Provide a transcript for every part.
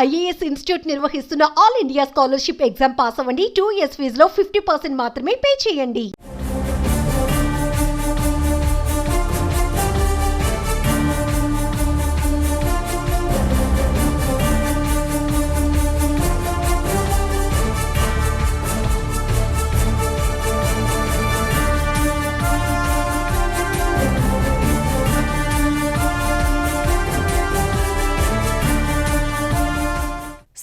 IAS institute నిర్వహిస్తున్న all India scholarship exam pass అవ్వండి. 2 years ఫీజులో 50% మాత్రమే పే చేయండి.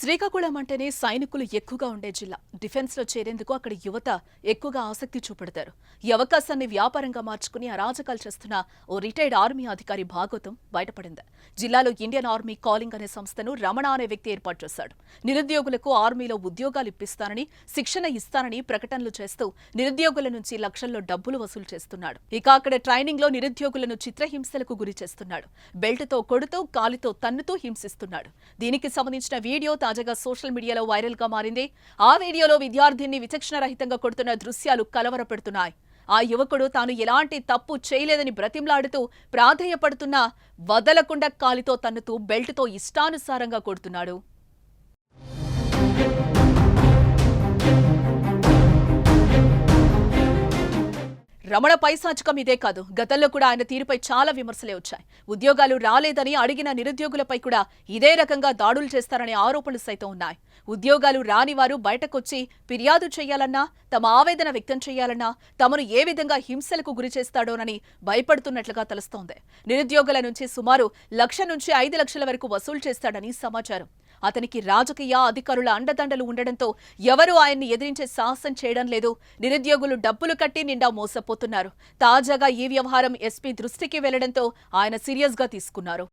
శ్రీకాకుళం అంటేనే సైనికులు ఎక్కువగా ఉండే జిల్లా. డిఫెన్స్ లో చేరేందుకు అక్కడి యువత ఎక్కువగా ఆసక్తి చూపెడతారు. ఈ అవకాశాన్ని వ్యాపారంగా మార్చుకుని అరాజకాలు చేస్తున్న ఓ రిటైర్డ్ ఆర్మీ అధికారి భాగవతం బయటపడింది. జిల్లాలో ఇండియన్ ఆర్మీ కాలింగ్ అనే సంస్థను రమణ అనే వ్యక్తి ఏర్పాటు చేశాడు. నిరుద్యోగులకు ఆర్మీలో ఉద్యోగాలు ఇప్పిస్తానని, శిక్షణ ఇస్తానని ప్రకటనలు చేస్తూ నిరుద్యోగుల నుంచి లక్షల్లో డబ్బులు వసూలు చేస్తున్నాడు. ఇక అక్కడ ట్రైనింగ్ లో నిరుద్యోగులను చిత్రహింసలకు గురి చేస్తున్నాడు. బెల్ట్తో కొడుతూ, కాలితో తన్నుతూ హింసిస్తున్నాడు. దీనికి సంబంధించిన వీడియో తాజాగా సోషల్ మీడియాలో వైరల్ గా మారింది. ఆ వీడియోలో విద్యార్థిని విచక్షణరహితంగా కొడుతున్న దృశ్యాలు కలవరపెడుతున్నాయి. ఆ యువకుడు తాను ఎలాంటి తప్పు చేయలేదని బ్రతిమలాడుతూ ప్రాధేయపడుతున్నా వదలకుండా కాలితో తన్నుతూ బెల్ట్తో ఇష్టానుసారంగా కొడుతున్నాడు. రమణ పైశాచికం ఇదే కాదు, గతంలో కూడా ఆయన తీరుపై చాలా విమర్శలే వచ్చాయి. ఉద్యోగాలు రాలేదని అడిగిన నిరుద్యోగులపై కూడా ఇదే రకంగా దాడులు చేస్తారనే ఆరోపణలు సైతం ఉన్నాయి. ఉద్యోగాలు రాని వారు బయటకొచ్చి ఫిర్యాదు చేయాలన్నా, తమ ఆవేదన వ్యక్తం చేయాలన్నా తమను ఏ విధంగా హింసలకు గురి చేస్తాడోనని భయపడుతున్నట్లుగా తెలుస్తోంది. నిరుద్యోగుల నుంచి సుమారు 1,00,000 నుంచి 5 లక్షల వరకు వసూలు చేస్తాడని సమాచారం. అతనికి రాజకీయ అధికారుల అండదండలు ఉండడంతో ఎవరూ ఆయన్ని ఎదిరించే సాహసం చేయడం లేదు. నిరుద్యోగులు డబ్బులు కట్టి నిండా మోసపోతున్నారు. తాజాగా ఈ వ్యవహారం ఎస్పీ దృష్టికి వెళ్లడంతో ఆయన సీరియస్ గా తీసుకున్నారు.